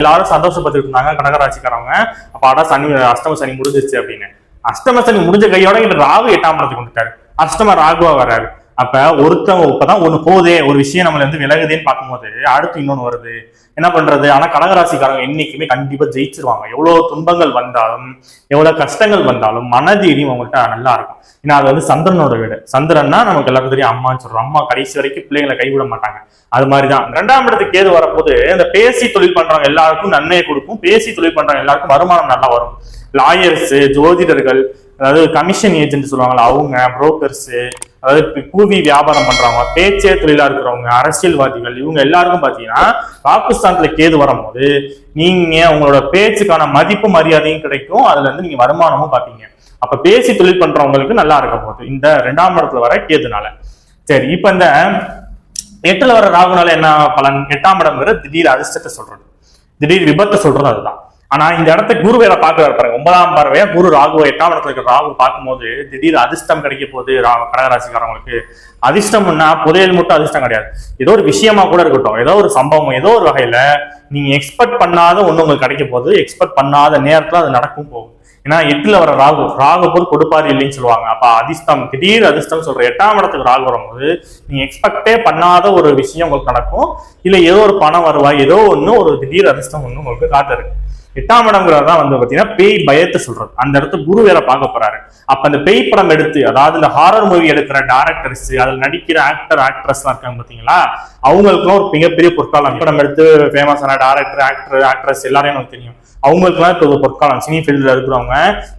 எல்லாரும் சந்தோஷப்பட்டு இருந்தாங்க கடகராசிக்காரவங்க. அப்ப சனி அஷ்டம சனி முடிஞ்சிருச்சு அப்படின்னு. அஷ்டம சனி முடிஞ்ச கையோட இங்க ராகு 8ஆம் இடத்துக்கு வந்துட்டாரு. அஷ்டம ராகுவா வர்றாரு. அப்ப ஒருத்தவங்க இப்பதான் ஒண்ணு போதே, ஒரு விஷயம் நம்மள விலகுதேன்னு பார்க்கும்போது அடுத்து இன்னொன்னு வருது. என்ன பண்றது? ஆனா கடகராசிக்காரங்க என்னைக்குமே கண்டிப்பா ஜெயிச்சிருவாங்க. எவ்வளவு துன்பங்கள் வந்தாலும், எவ்வளவு கஷ்டங்கள் வந்தாலும் மனதீரியம் அவங்கள்ட்ட நல்லா இருக்கும். ஏன்னா அது சந்திரனோட வீடு. சந்திரன்னா நமக்கு எல்லாருக்கும் தெரியும், அம்மான்னு சொல்றோம். அம்மா கடைசி வரைக்கும் பிள்ளைங்களை கைவிட மாட்டாங்க. அது மாதிரிதான் 2ஆம் இடத்துக்கு கேது வரப்போது இந்த பேசி தொழில் பண்றவங்க எல்லாருக்கும் நன்மையை கொடுக்கும். பேசி தொழில் பண்றவங்க எல்லாருக்கும் வருமானம் நல்லா வரும். லாயர்ஸ், ஜோதிடர்கள், அதாவது கமிஷன் ஏஜென்ட் சொல்லுவாங்களா அவங்க, புரோக்கர்ஸ், அதாவது கூவி வியாபாரம் பண்றவங்க, பேச்சே தொழிலா இருக்கிறவங்க, அரசியல்வாதிகள், இவங்க எல்லாருக்கும் பாத்தீங்கன்னா பாகிஸ்தான்ல கேது வரும்போது நீங்க உங்களோட பேச்சுக்கான மதிப்பு மரியாதையும் கிடைக்கும். அதுல நீங்க வருமானமும் பாத்தீங்க. அப்ப பேசி தொழில் பண்றவங்களுக்கு நல்லா இருக்க போகுது இந்த 2ஆம் இடத்துல வர கேதுனால. சரி, இப்ப இந்த 8ல வர ராகுனால என்ன பலன்? 8ஆம் இடம் திடீர் அதிர்ஷ்டத்தை சொல்றது, திடீர் விபத்தை சொல்றது. அதுதான். ஆனா இந்த இடத்த குரு வேற பாக்குறாரு பாருங்க. 9ஆம் பார்வையா குரு ராகுவை 8ஆம் இடத்துல இருக்கிற ராகு பார்க்கும்போது திடீர் அதிர்ஷ்டம் கிடைக்க போகுது. கடகராசிக்காரங்களுக்கு அதிர்ஷ்டம்னா புதையல் மட்டும் அதிர்ஷ்டம் கிடையாது. ஏதோ ஒரு விஷயமா கூட இருக்கட்டும், ஏதோ ஒரு சம்பவம், ஏதோ ஒரு வகையில நீங்க எக்ஸ்பெக்ட் பண்ணாத ஒண்ணு உங்களுக்கு கிடைக்க போகுது. எக்ஸ்பெக்ட் பண்ணாத நேரத்துல அது நடக்கும் போகும். ஏன்னா 8ல வர ராகு போது கொடுப்பாரு இல்லைன்னு சொல்லுவாங்க. அப்ப அதிர்ஷ்டம், திடீர் அதிர்ஷ்டம் சொல்ற 8ஆம் இடத்துக்கு ராகு வரும்போது நீங்க எக்ஸ்பெக்டே பண்ணாத ஒரு விஷயம் உங்களுக்கு நடக்கும். இல்ல ஏதோ ஒரு பணம் வருவாய், ஏதோ ஒண்ணு, ஒரு திடீர் அதிர்ஷ்டம் ஒண்ணு உங்களுக்கு காத்திருக்கு. 8ஆம் இடம்ங்கிறதான் பாத்தீங்கன்னா பேய் பயத்தை சொல்றது. அந்த இடத்த குரு வேற பார்க்க போறாரு. அப்ப அந்த பேய் படம் எடுத்து, அதாவது இந்த ஹாரர் மூவி எடுக்கிற டைரக்டர்ஸ், அதுல நடிக்கிற ஆக்டர் ஆக்ட்ரஸ் எல்லாம் இருக்காங்க பாத்தீங்களா, அவங்களுக்குலாம் ஒரு மிகப்பெரிய பொற்காலம். படம் எடுத்து ஃபேமஸான டைரக்டர் ஆக்ட்ரஸ் எல்லாரையும் நமக்கு தெரியும். அவங்களுக்குலாம் இப்போ ஒரு பொற்காலம். சினி ஃபீல்ட்ல இருக்கிறவங்க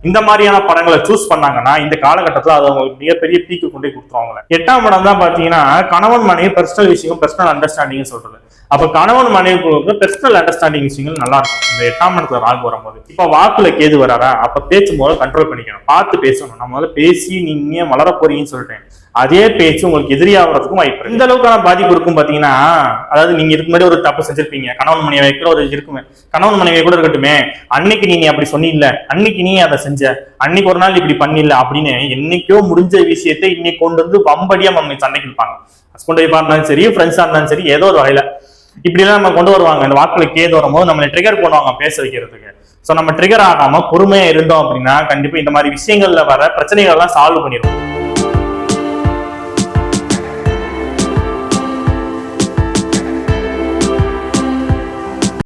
இந்த மாதிரியான படங்களை சூஸ் பண்ணாங்கன்னா இந்த காலகட்டத்துல அது அவங்களுக்கு மிகப்பெரிய பீக்கு கொண்டு போய் கொடுத்துருவாங்க. 8ஆம் இடம் தான் பாத்தீங்கன்னா கணவன் மனைவி பர்சனல் விஷயம், பர்சனல் அண்டர்ஸ்டாண்டிங் சொல்றது. அப்ப கணவன் மனைவிக்கு பர்சனல் அண்டர்ஸ்டாண்டிங் விஷயங்கள் நல்லா இருக்கும் இந்த 8ஆம் இடத்துல ராகு வரும்போது. இப்ப வாக்குல கேது வராரா, அப்ப பேச்சு போது கண்ட்ரோல் பண்ணிக்கணும், பார்த்து பேசணும். நம்ம வந்து பேசி நீங்க வளர போறீங்கன்னு சொல்லிட்டேன், அதே பேச்சு உங்களுக்கு எதிரியாகிறதுக்கும் வாய்ப்பு. இந்த அளவுக்கான பாதிப்பு இருக்கும் பாத்தீங்கன்னா, அதாவது நீங்க இதுக்கு முன்னாடி ஒரு தப்பு செஞ்சிருப்பீங்க, கணவன் மனைவி கூட ஒரு இருக்குமே, கணவன் மனைவி கூட இருக்கட்டுமே, அன்னைக்கு நீங்க அப்படி சொன்னீங்கல்ல, அன்னைக்கு நீ அதை செஞ்ச, அன்னைக்கு ஒரு நாள் இப்படி பண்ணிடல அப்படின்னு என்னைக்கோ முடிஞ்ச விஷயத்தை இன்னைக்கு கொண்டு வந்து பம்படியா நம்ம சண்டைக்கு இருப்பாங்க. ஹஸ்பண்ட் ஒய்ஃபா இருந்தாலும் சரி, ஃப்ரெண்ட்ஸா இருந்தாலும் சரி, ஏதோ ஒரு வகையில இப்படி எல்லாம் நம்ம கொண்டு வருவாங்க. இந்த வாக்குல கேது வரும்போது நம்மளை ட்ரிகர் பண்ணுவாங்க பேச வைக்கிறதுக்கு. சோ நம்ம ட்ரிகர் ஆகாம பொறுமையா இருந்தோம் அப்படின்னா கண்டிப்பா இந்த மாதிரி விஷயங்கள்ல வர பிரச்சனைகள் எல்லாம் சால்வ் பண்ணிடுவோம்.